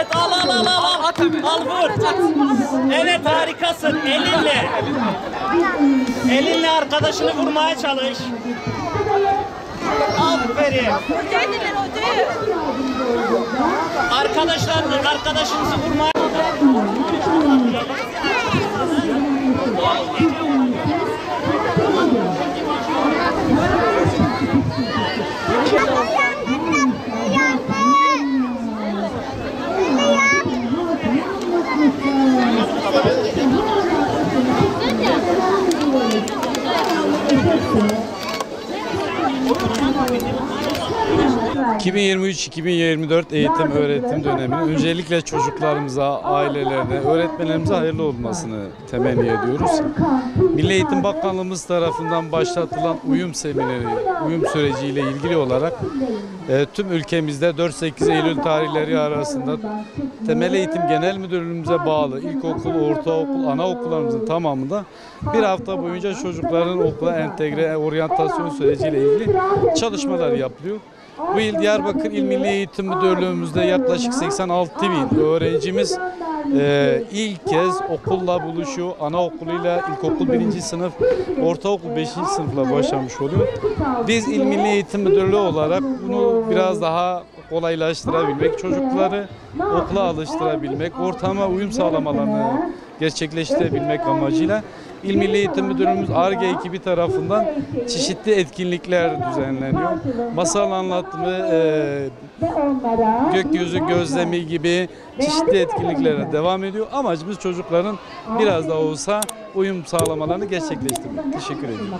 Evet, al. Al vur. Evet, harikasın. Elinle. Elinle arkadaşını vurmaya çalış. Aferin. Arkadaşınızı vurmaya. ...2023-2024 eğitim öğretim döneminin öncelikle çocuklarımıza, ailelerine, öğretmenlerimize hayırlı olmasını temenni ediyoruz. Milli Eğitim Bakanlığımız tarafından başlatılan uyum semineri, uyum süreciyle ilgili olarak tüm ülkemizde 4-8 Eylül tarihleri arasında Temel Eğitim Genel Müdürlüğümüze bağlı ilkokul, ortaokul, anaokullarımızın tamamında bir hafta boyunca çocukların okula entegre oryantasyon süreciyle ilgili çalışmalar yapılıyor. Bu yıl Diyarbakır İl Milli Eğitim Müdürlüğümüzde yaklaşık 86.000 öğrencimiz ilk kez okulla buluşuyor. Anaokuluyla ilkokul 1. sınıf, ortaokul 5. sınıfla başlamış oluyor. Biz İl Milli Eğitim Müdürlüğü olarak bunu biraz daha kolaylaştırabilmek, çocukları okula alıştırabilmek, ortama uyum sağlamalarını gerçekleştirebilmek amacıyla İl Milli Eğitim Müdürlüğümüz Ar-Ge ekibi tarafından çeşitli etkinlikler düzenleniyor. Masal anlatımı, gökyüzü gözlemi gibi çeşitli etkinliklere devam ediyor. Amacımız çocukların biraz da olsa uyum sağlamalarını gerçekleştirmek. Teşekkür ederim.